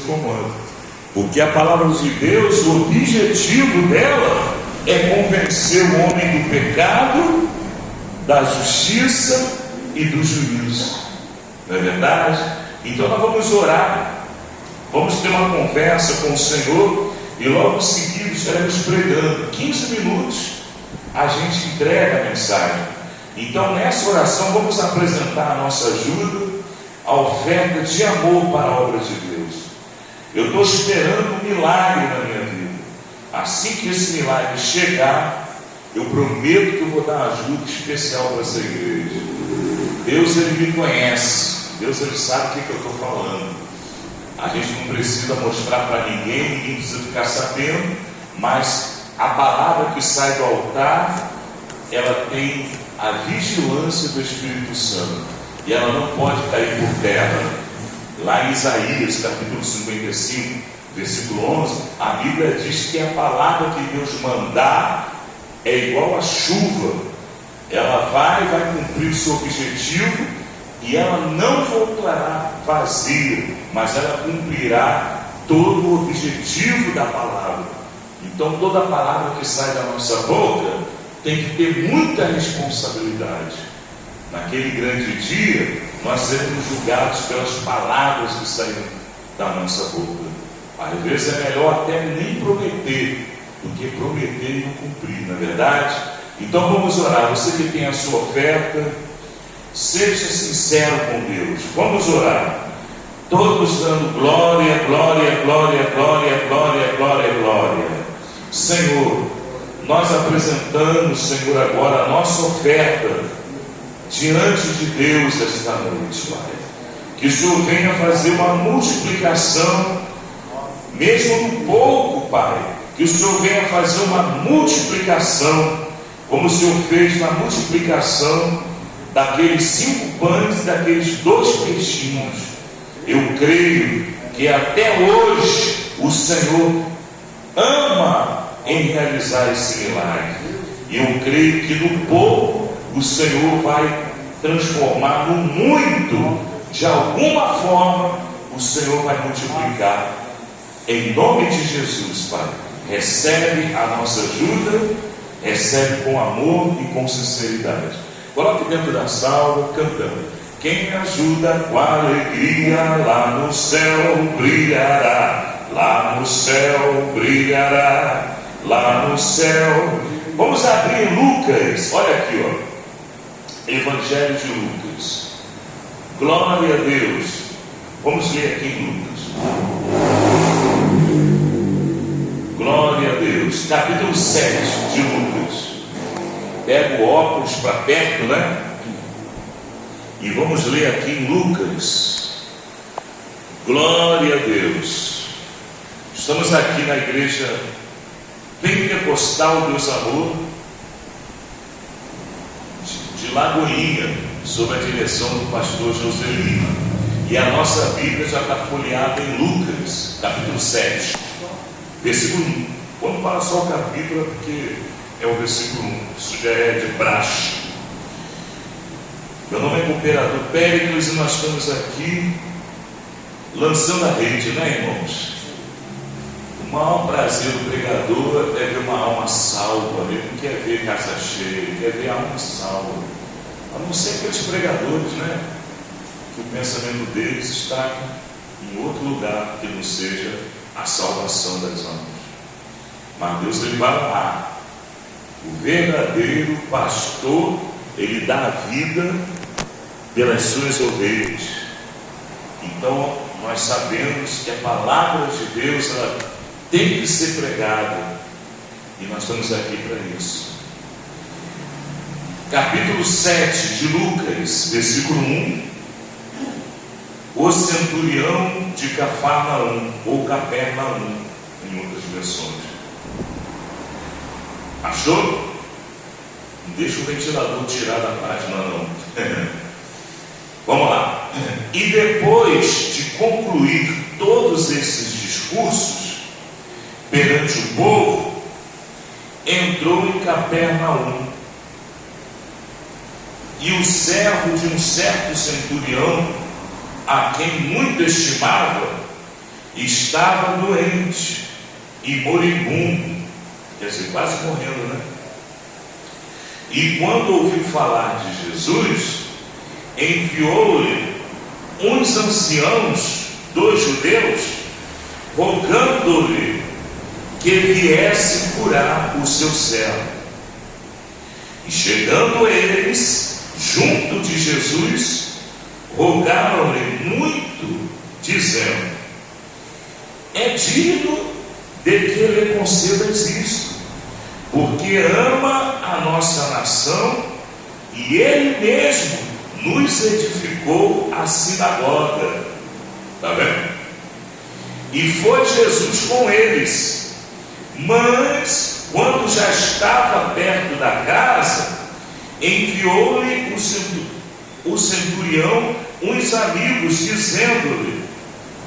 comando. Porque a palavra de Deus, o objetivo dela é convencer o homem do pecado, da justiça e do juízo. Não é verdade? Então nós vamos orar, vamos ter uma conversa com o Senhor e logo em seguida estaremos pregando. 15 minutos a gente entrega a mensagem. Então nessa oração vamos apresentar a nossa ajuda, a oferta de amor para a obra de Deus. Eu estou esperando um milagre na minha vida. Assim que esse milagre chegar, eu prometo que eu vou dar ajuda especial para essa igreja. Deus, Ele me conhece. Deus, Ele sabe o que eu estou falando. A gente não precisa mostrar para ninguém, ninguém precisa ficar sabendo, mas a palavra que sai do altar, ela tem a vigilância do Espírito Santo, e ela não pode cair por terra. Lá em Isaías, capítulo 55, versículo 11, a Bíblia diz que a palavra que Deus mandar é igual a chuva. Ela vai cumprir o seu objetivo, e ela não voltará vazia, mas ela cumprirá todo o objetivo da palavra. Então toda palavra que sai da nossa boca tem que ter muita responsabilidade. Naquele grande dia, nós seremos julgados pelas palavras que saem da nossa boca. Às vezes é melhor até nem prometer do que prometer e não cumprir, não é verdade? Então vamos orar. Você que tem a sua oferta, seja sincero com Deus. Vamos orar. Todos dando glória, glória, glória, glória, glória, glória, glória. Senhor, nós apresentamos, Senhor, agora a nossa oferta diante de Deus esta noite, Pai. Que o Senhor venha fazer uma multiplicação, mesmo no pouco, Pai. Que o Senhor venha fazer uma multiplicação, como o Senhor fez na multiplicação daqueles 5 pães e daqueles 2 peixinhos. Eu creio que até hoje o Senhor ama em realizar esse milagre. E eu creio que no pouco o Senhor vai transformar no muito. De alguma forma o Senhor vai multiplicar. Em nome de Jesus, Pai, recebe a nossa ajuda, recebe com amor e com sinceridade. Coloque dentro da salva, cantando. Quem me ajuda com alegria, lá no céu brilhará, lá no céu brilhará, lá no céu. Vamos abrir Lucas, olha aqui, ó, Evangelho de Lucas. Glória a Deus. Vamos ler aqui em Lucas. Glória a Deus. Capítulo 7 de Lucas. Pega o óculos para perto, né? E vamos ler aqui em Lucas. Glória a Deus. Estamos aqui na igreja Pentecostal Deus Amor de Lagoinha, sob a direção do pastor José Lima. E a nossa Bíblia já está folheada em Lucas, capítulo 7, versículo 1. Quando fala só o capítulo é porque é o versículo 1, isso já é de praxe. Meu nome é Cooperador Péricles e nós estamos aqui lançando a rede, né, irmãos? O maior prazer do pregador é ver uma alma salva. Ele não quer ver casa cheia, ele quer ver alma salva. A não ser aqueles pregadores, né? Que o pensamento deles está em outro lugar que não seja a salvação das almas. Mas Deus, Ele vai lá. O verdadeiro pastor, ele dá a vida pelas suas ovelhas. Então nós sabemos que a palavra de Deus, ela tem que ser pregada, e nós estamos aqui para isso. Capítulo 7 de Lucas, versículo 1. O centurião de Cafarnaum, ou Capernaum, em outras versões. Achou? Não deixa o ventilador tirar da página não. Vamos lá. E depois de concluir todos esses discursos perante o povo, entrou em Capernaum. E o servo de um certo centurião, a quem muito estimava, estava doente e moribundo, quer dizer, quase morrendo, né? E quando ouviu falar de Jesus, enviou-lhe uns anciãos dos judeus, rogando-lhe que viesse curar o seu servo. E chegando eles junto de Jesus, rogaram-lhe muito, dizendo: é digno de que lhe concedas isto, porque ama a nossa nação, e ele mesmo nos edificou a sinagoga. Está vendo? E foi Jesus com eles, mas quando já estava perto da casa, enviou-lhe o centurião uns amigos, dizendo-lhe: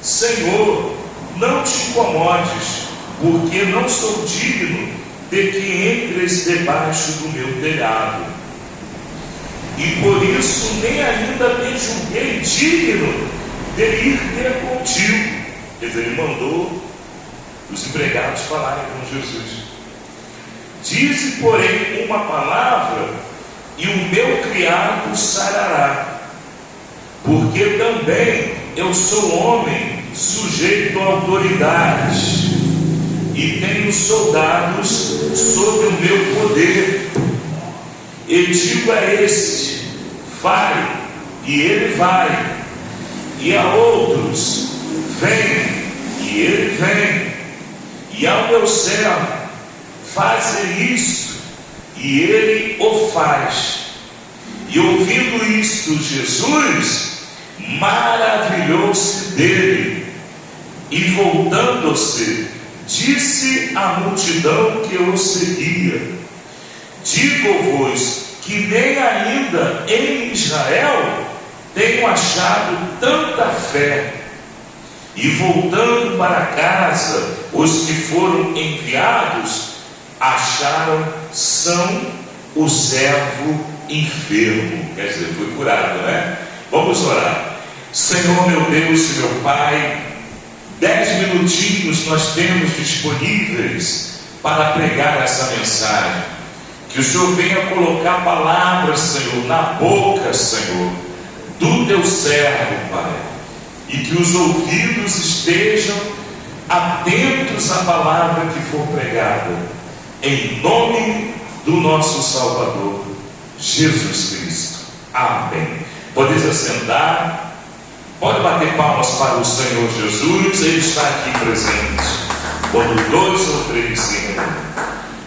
Senhor, não te incomodes, porque não sou digno de que entres debaixo do meu telhado. E por isso nem ainda te julguei digno de ir ter contigo. Quer dizer, ele mandou os empregados falarem com Jesus. Dize, porém, uma palavra, e o meu criado sarará. Porque também eu sou homem sujeito a autoridades, e tenho soldados sob o meu poder. E digo a este: vai, e ele vai. E a outros: vem, e ele vem. E ao meu servo: faze isto, e ele o faz. E ouvindo isto, Jesus maravilhou-se dele, e voltando-se, disse à multidão que o seguia: digo-vos que nem ainda em Israel tenho achado tanta fé. E voltando para casa, os que foram enviados acharam são o servo enfermo. Quer dizer, foi curado, né? Vamos orar. Senhor, meu Deus e meu Pai, 10 minutinhos nós temos disponíveis para pregar essa mensagem. Que o Senhor venha colocar palavras, Senhor, na boca, Senhor, do teu servo, Pai. E que os ouvidos estejam atentos à palavra que for pregada. Em nome do nosso Salvador, Jesus Cristo. Amém. Podeis assentar. Pode bater palmas para o Senhor Jesus. Ele está aqui presente. Quando 2 ou 3 se reúnem.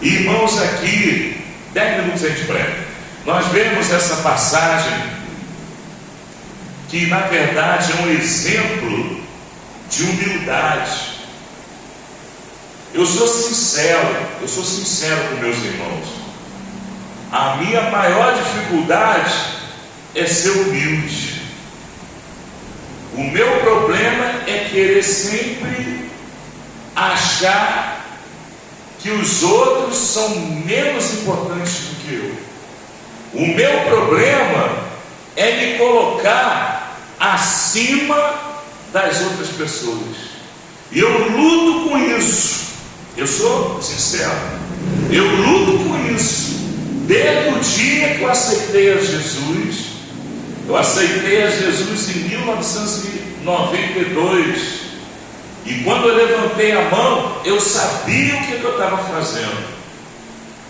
Irmãos, aqui 10 minutos a gente prega. Nós vemos essa passagem que na verdade é um exemplo de humildade. Eu sou sincero com meus irmãos. A minha maior dificuldade é ser humilde. O meu problema é querer sempre achar que os outros são menos importantes do que eu. O meu problema é me colocar acima das outras pessoas. E eu luto com isso. Eu sou sincero. Eu luto com isso. Desde o dia que eu aceitei a Jesus. Eu aceitei a Jesus em 1992. E quando eu levantei a mão, eu sabia o que eu estava fazendo.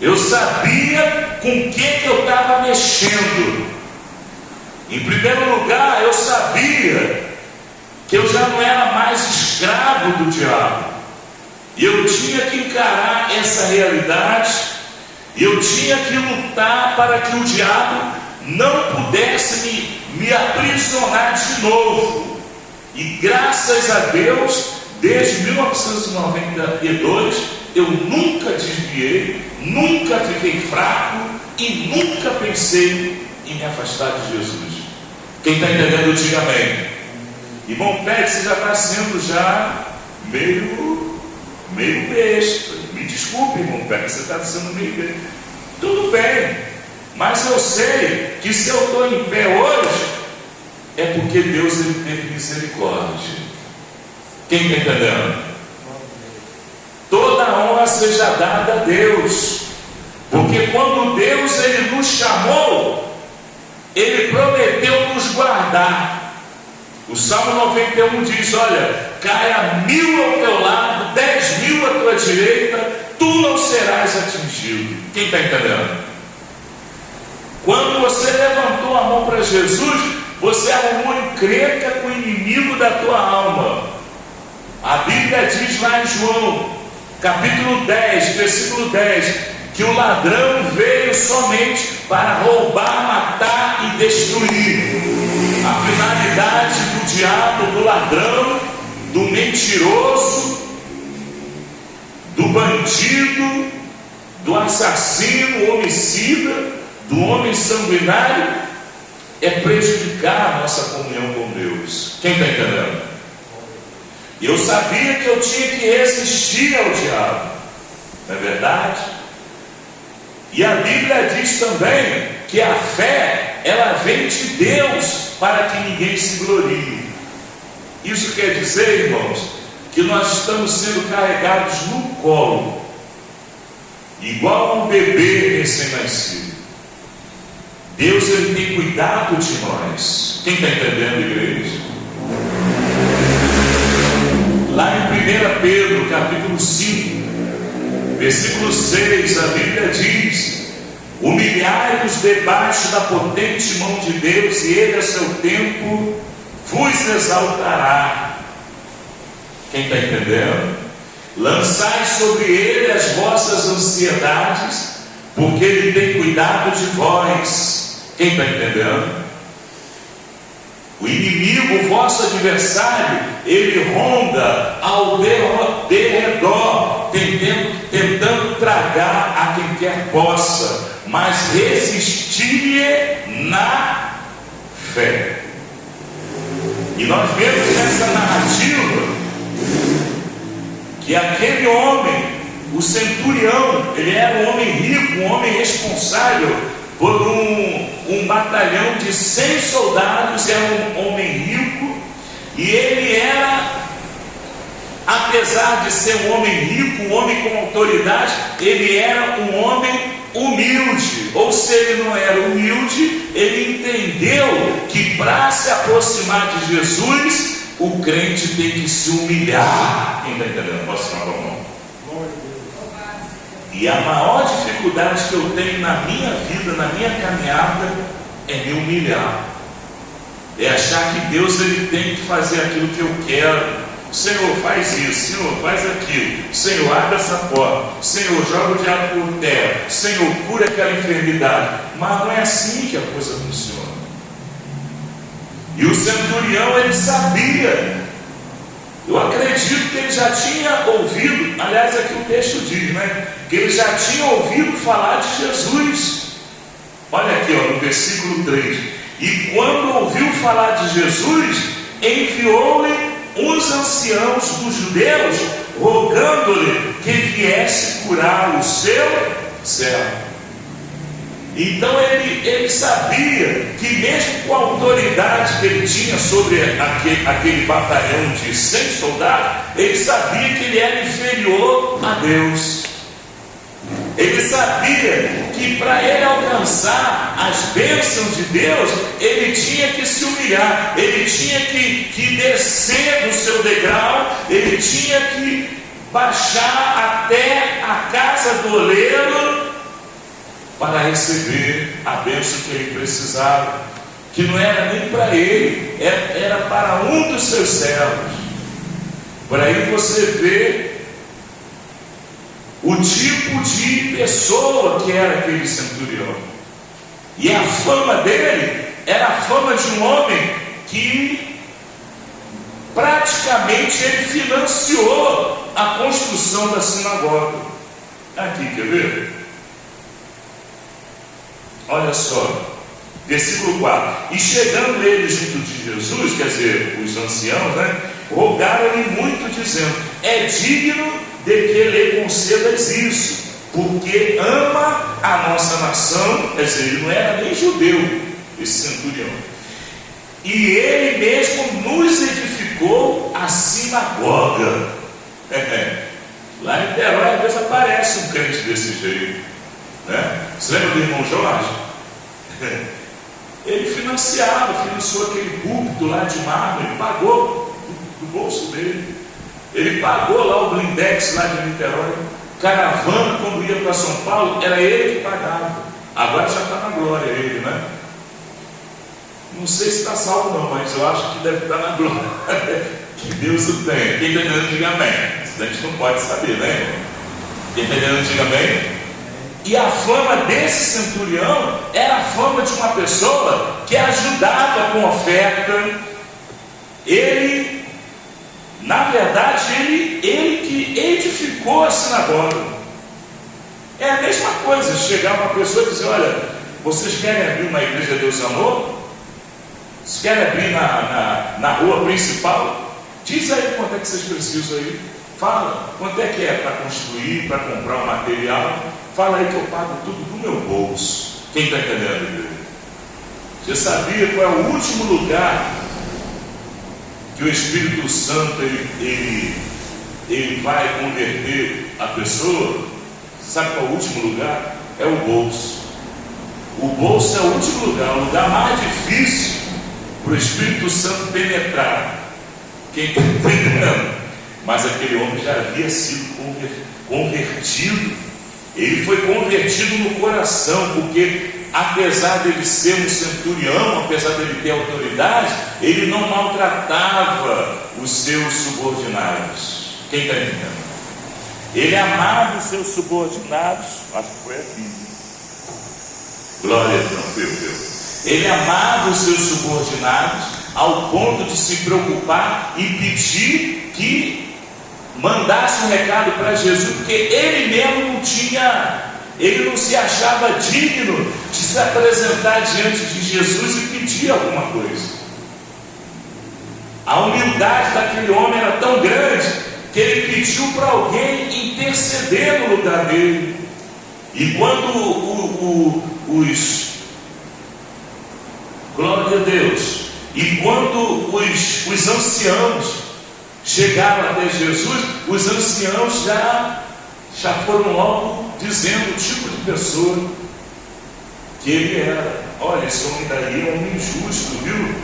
Eu sabia com o que eu estava mexendo. Em primeiro lugar, eu sabia que eu já não era mais escravo do diabo. E eu tinha que encarar essa realidade. E eu tinha que lutar para que o diabo não pudesse me aprisionar de novo. E graças a Deus, desde 1992, eu nunca desviei, nunca fiquei fraco e nunca pensei em me afastar de Jesus. Quem está entendendo, diga amém. Irmão Pérez, você já está sendo meio besta. Me desculpe, irmão Pérez, você está sendo meio besta. Tudo bem, mas eu sei que se eu estou em pé hoje, é porque Deus ele teve misericórdia. Quem está entendendo? Toda a honra seja dada a Deus, porque quando Deus ele nos chamou, ele prometeu nos guardar. O Salmo 91 diz: olha, caia 1000 ao teu lado, 10.000 à tua direita, tu não serás atingido. Quem está entendendo? Quando você levantou a mão para Jesus, você arrumou encrenca com o inimigo da tua alma. A Bíblia diz lá em João, capítulo 10, versículo 10, que o ladrão veio somente para roubar, matar e destruir. A finalidade do diabo, do ladrão, do mentiroso, do bandido, do assassino, homicida, do homem sanguinário, é prejudicar a nossa comunhão com Deus. Quem está entendendo? Eu sabia que eu tinha que resistir ao diabo, não é verdade? E a Bíblia diz também que a fé, ela vem de Deus para que ninguém se glorie. Isso quer dizer, irmãos, que nós estamos sendo carregados no colo, igual a um bebê recém-nascido. Deus ele tem cuidado de nós. Quem está entendendo, igreja? Lá em 1 Pedro, capítulo 5, versículo 6, a Bíblia diz: humilhai-vos debaixo da potente mão de Deus, e Ele a seu tempo vos exaltará. Quem está entendendo? Lançai sobre Ele as vossas ansiedades, porque Ele tem cuidado de vós. Quem está entendendo? O inimigo, o vosso adversário, ele ronda ao derredor, tentando tragar a quem quer possa, mas resistir na fé. E nós vemos nessa narrativa que aquele homem, o centurião, ele era um homem rico, um homem responsável por um batalhão de 100 soldados, era um homem rico, e ele era, apesar de ser um homem rico, um homem com autoridade, ele era um homem humilde. Ou se ele não era humilde, ele entendeu que para se aproximar de Jesus, o crente tem que se humilhar. Quem está entendendo? Posso falar a mão? E a maior dificuldade que eu tenho na minha vida, na minha caminhada, é me humilhar. É achar que Deus ele tem que fazer aquilo que eu quero. Senhor, faz isso. Senhor, faz aquilo. Senhor, abre essa porta. Senhor, joga o diabo por terra. Senhor, cura aquela enfermidade. Mas não é assim que a coisa funciona. E o centurião, ele sabia. Eu acredito que ele já tinha ouvido, aliás, aqui o texto diz, né? Que ele já tinha ouvido falar de Jesus. Olha aqui, ó, no versículo 3. E quando ouviu falar de Jesus, enviou-lhe uns anciãos dos judeus, rogando-lhe que viesse curar o seu servo. Então ele sabia que mesmo com a autoridade que ele tinha sobre aquele batalhão de 100 soldados, ele sabia que ele era inferior a Deus. Ele sabia que para ele alcançar as bênçãos de Deus, ele tinha que se humilhar, ele tinha que descer do seu degrau, ele tinha que baixar até a casa do oleiro, para receber a bênção que ele precisava, que não era nem para ele, era para um dos seus servos. Por aí você vê o tipo de pessoa que era aquele centurião. E a fama dele era a fama de um homem que praticamente ele financiou a construção da sinagoga. Aqui, quer ver? Olha só, versículo 4. E chegando eles junto de Jesus, quer dizer, os anciãos, né, rogaram-lhe muito, dizendo: é digno de que lhe concedas isso, porque ama a nossa nação. Quer dizer, ele não era nem judeu, esse centurião. E ele mesmo nos edificou edificou a sinagoga. Lá em Niterói, às vezes aparece um crente desse jeito, né? Você lembra do irmão Jorge? Ele financiou aquele púlpito lá de mármore, ele pagou do bolso dele. Ele pagou lá o blindex lá de Niterói. Caravana, quando ia para São Paulo, era ele que pagava. Agora já está na glória ele, né? Não sei se está salvo não, mas eu acho que deve estar na glória. Que Deus o tenha. Quem está entendendo, diga amém. A gente não pode saber, né, irmão? Quem está entendendo, diga amém. E a fama desse centurião era a fama de uma pessoa que ajudava com oferta. Ele, na verdade, ele que edificou a sinagoga. É a mesma coisa, chegar uma pessoa e dizer: olha, vocês querem abrir uma igreja de Deus Amor? Vocês querem abrir na rua principal? Diz aí quanto é que vocês precisam aí. Fala, quanto é que é para construir, para comprar o material? Fala aí que eu pago tudo do meu bolso. Quem está entendendo, igreja? Você sabia qual é o último lugar que o Espírito Santo ele vai converter a pessoa? Você sabe qual é o último lugar? É o bolso. O bolso é o último lugar, o lugar mais difícil para o Espírito Santo penetrar. Quem está entendendo? Mas aquele homem já havia sido convertido. Ele foi convertido no coração, porque apesar dele ser um centurião, apesar dele ter autoridade, ele não maltratava os seus subordinados. Quem está entendendo? Ele amava os seus subordinados. Acho que foi aqui. Glória a Deus. Ele amava os seus subordinados ao ponto de se preocupar e pedir que mandasse um recado para Jesus, porque ele mesmo não tinha, ele não se achava digno de se apresentar diante de Jesus e pedir alguma coisa. A humildade daquele homem era tão grande que ele pediu para alguém interceder no lugar dele. E quando glória a Deus, e quando os anciãos chegaram até Jesus, os anciãos já foram logo dizendo o tipo de pessoa que ele era. Olha, esse homem daí é um homem justo, viu?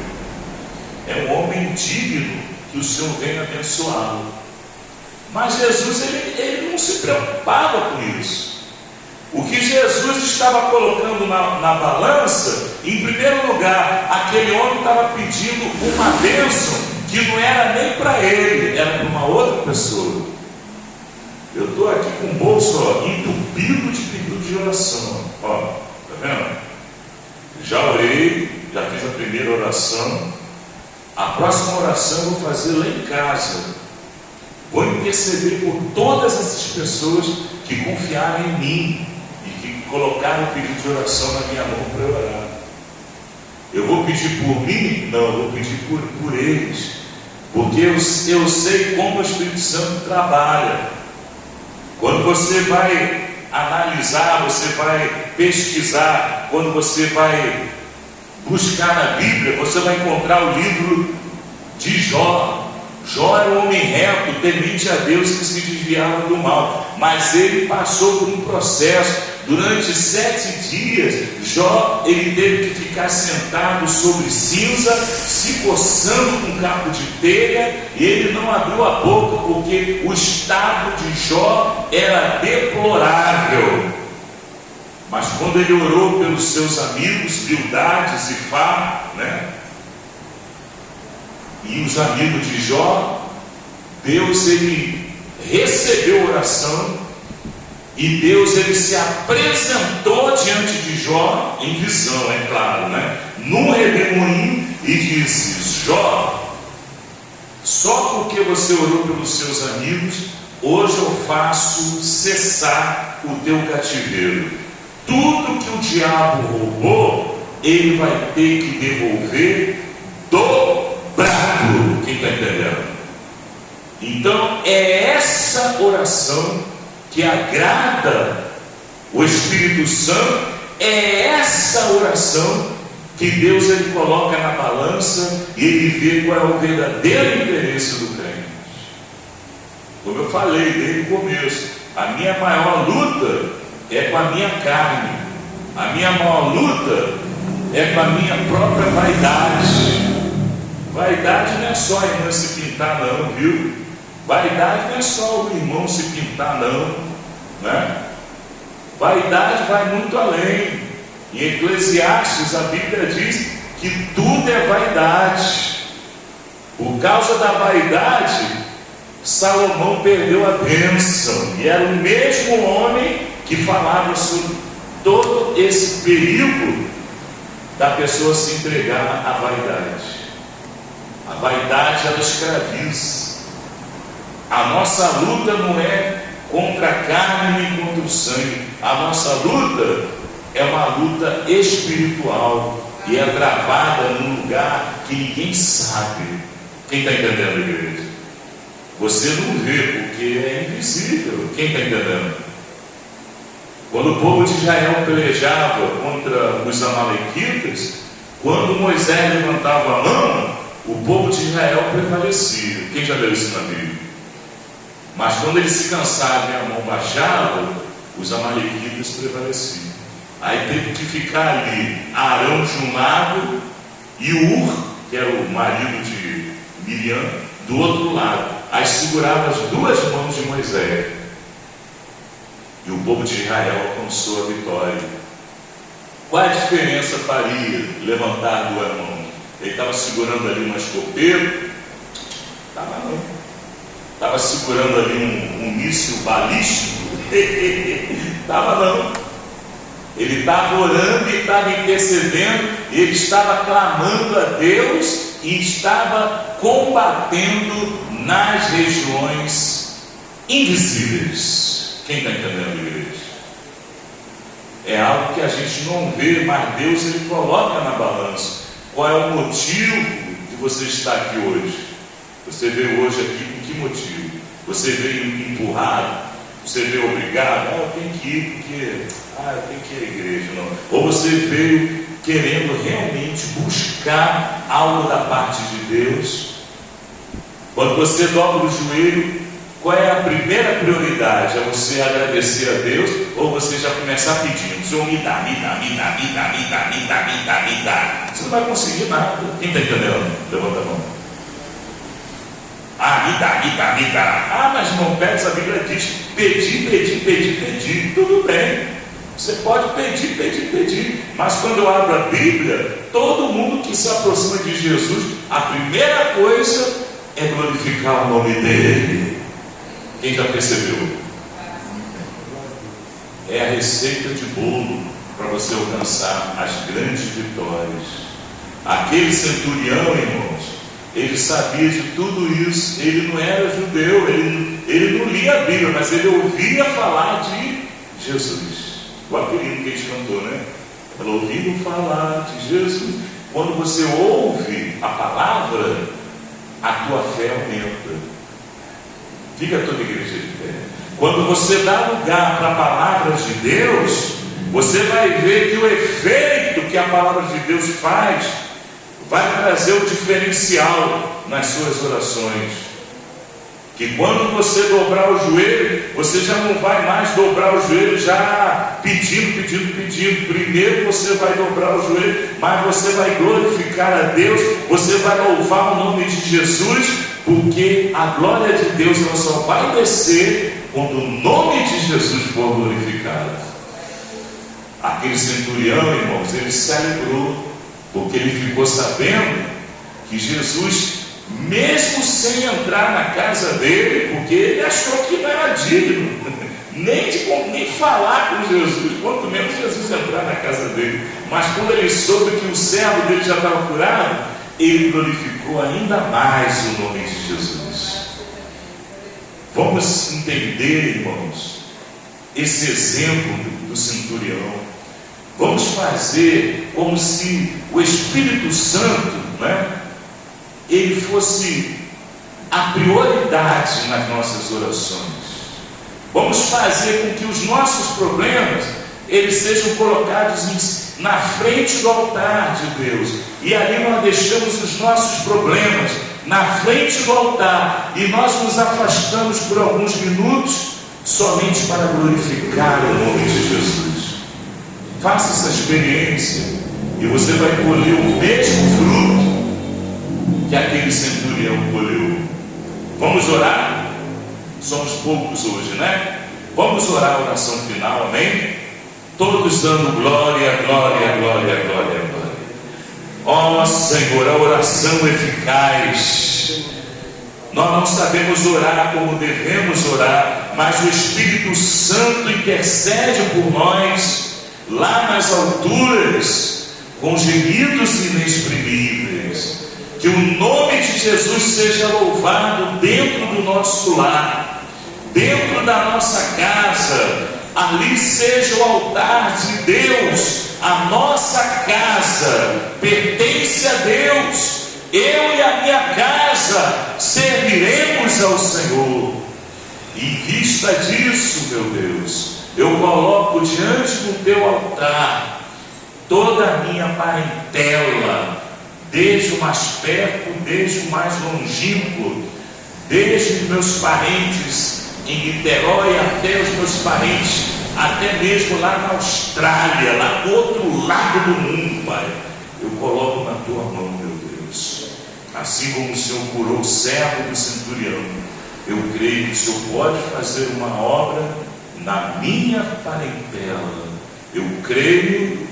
É um homem digno, que o Senhor venha abençoá-lo. Mas Jesus, ele não se preocupava com isso. O que Jesus estava colocando na balança, em primeiro lugar, aquele homem estava pedindo uma bênção que não era nem para ele, era para uma outra pessoa. Eu estou aqui com o bolso entupido de pedido de oração. Ó, tá vendo? Já orei, já fiz a primeira oração. A próxima oração eu vou fazer lá em casa. Vou interceder por todas essas pessoas que confiaram em mim e que colocaram o pedido de oração na minha mão para eu orar. Eu vou pedir por mim? Não, eu vou pedir por eles. Porque eu sei como o Espírito Santo trabalha. Quando você vai analisar, você vai pesquisar, quando você vai buscar na Bíblia, você vai encontrar o livro de Jó. Jó era um homem reto, temente a Deus, que se desviava do mal. Mas ele passou por um processo. Durante 7 dias, Jó, ele teve que ficar sentado sobre cinza, se coçando com um capo de telha, e ele não abriu a boca, porque o estado de Jó era deplorável. Mas quando ele orou pelos seus amigos, Bildades e Fá, né? E os amigos de Jó, Deus, ele recebeu a oração. E Deus, ele se apresentou diante de Jó em visão, é claro, né? Num redemoinho, e disse: Jó, só porque você orou pelos seus amigos, hoje eu faço cessar o teu cativeiro. Tudo que o diabo roubou, ele vai ter que devolver dobrado. Quem está entendendo? Então é essa oração que agrada o Espírito Santo, é essa oração que Deus ele coloca na balança e ele vê qual é o verdadeiro interesse do crente. Como eu falei desde o começo, a minha maior luta é com a minha carne, a minha maior luta é com a minha própria vaidade. Vaidade não é só a irmã se pintar não, viu? Vaidade não é só o irmão se pintar não, né? Vaidade vai muito além. Em Eclesiastes a Bíblia diz que tudo é vaidade. Por causa da vaidade, Salomão perdeu a bênção. E era o mesmo homem que falava sobre todo esse perigo da pessoa se entregar à vaidade. A vaidade, ela escraviza. A nossa luta não é contra a carne nem contra o sangue. A nossa luta é uma luta espiritual e é travada num lugar que ninguém sabe. Quem está entendendo, igreja? Você não vê porque é invisível. Quem está entendendo? Quando o povo de Israel pelejava contra os amalequitas, quando Moisés levantava a mão, o povo de Israel prevalecia. Quem já leu isso na Bíblia? Mas quando eles se cansavam e a mão baixava, os amalequitas prevaleciam. Aí teve que ficar ali Arão de um lado e Ur, que era o marido de Miriam, do outro lado. Aí segurava as duas mãos de Moisés. E o povo de Israel alcançou a vitória. Qual a diferença faria levantar duas mãos? Ele estava segurando ali uma escopeira? Estava não. Estava segurando ali um míssil balístico? Estava não. Ele estava orando e estava intercedendo, e ele estava clamando a Deus e estava combatendo nas regiões invisíveis. Quem está entendendo, igreja? É algo que a gente não vê, mas Deus ele coloca na balança. Qual é o motivo de você estar aqui hoje? Você veio hoje aqui por que motivo? Você veio empurrado? Você veio obrigado? Eu tenho que ir porque eu tenho que ir à igreja. Não. Ou você veio querendo realmente buscar algo da parte de Deus? Quando você dobra o joelho, qual é a primeira prioridade? É você agradecer a Deus ou você já começar pedindo? Senhor, me dá, me dá, me dá, me dá, me dá, me dá, me dá, me dá. Você não vai conseguir nada. Quem está entendendo? Levanta a mão. Me dá, me dá, me dá. Mas não pede, a Bíblia diz pedir, pedir, pedir, pedir. Tudo bem. Você pode pedir, pedir, pedir. Mas quando eu abro a Bíblia, todo mundo que se aproxima de Jesus, a primeira coisa é glorificar o nome dele. Quem já percebeu? É a receita de bolo para você alcançar as grandes vitórias. Aquele centurião, irmãos, ele sabia de tudo isso. Ele não era judeu, ele não lia a Bíblia, mas ele ouvia falar de Jesus. O apelido que a gente cantou, né? Ela ouvindo falar de Jesus. Quando você ouve a palavra, a tua fé aumenta. Fica toda a igreja de pé. Quando você dá lugar para a palavra de Deus, você vai ver que o efeito que a palavra de Deus faz vai trazer o diferencial nas suas orações. Que quando você dobrar o joelho, você já não vai mais dobrar o joelho já pedindo. Primeiro você vai dobrar o joelho, mas você vai glorificar a Deus, você vai louvar o nome de Jesus, porque a glória de Deus ela só vai descer quando o nome de Jesus for glorificado. Aquele centurião, irmãos, ele se alegrou, porque ele ficou sabendo que Jesus, mesmo sem entrar na casa dele, porque ele achou que não era digno nem falar com Jesus, quanto menos Jesus entrar na casa dele. Mas quando ele soube que o servo dele já estava curado, ele glorificou ainda mais o nome de Jesus. Vamos entender, irmãos, esse exemplo do centurião. Vamos fazer como se o Espírito Santo, né, ele fosse a prioridade nas nossas orações. Vamos fazer com que os nossos problemas eles sejam colocados na frente do altar de Deus, e ali nós deixamos os nossos problemas na frente do altar, e nós nos afastamos por alguns minutos somente para glorificar o nome de Jesus. Faça essa experiência e você vai colher o mesmo fruto que aquele centurião colheu. Vamos orar? Somos poucos hoje, né? Vamos orar a oração final, amém? Todos dando glória, glória, glória, glória, glória. Ó Senhor, a oração eficaz. Nós não sabemos orar como devemos orar, mas o Espírito Santo intercede por nós lá nas alturas, com gemidos inexprimíveis. Que o nome de Jesus seja louvado dentro do nosso lar, dentro da nossa casa. Ali seja o altar de Deus. A nossa casa pertence a Deus. Eu e a minha casa serviremos ao Senhor. E em vista disso, meu Deus, eu coloco diante do teu altar toda a minha parentela, desde o mais perto, desde o mais longínquo, desde meus parentes em Niterói até os meus parentes, até mesmo lá na Austrália, lá do outro lado do mundo, Pai. Eu coloco na tua mão, meu Deus. Assim como o Senhor curou o servo do centurião, eu creio que o Senhor pode fazer uma obra na minha parentela. Eu creio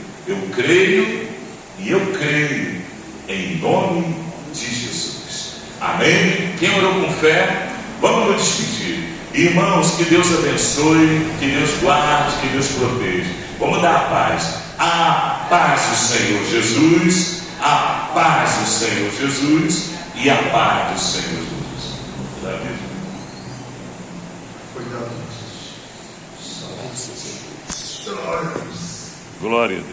e eu creio em nome de Jesus. Amém? Quem orou com fé, vamos nos despedir. Irmãos, que Deus abençoe, que Deus guarde, que Deus proteja. Vamos dar a paz. A paz do Senhor Jesus, a paz do Senhor Jesus e a paz do Senhor Jesus. Amém. Glória a Deus.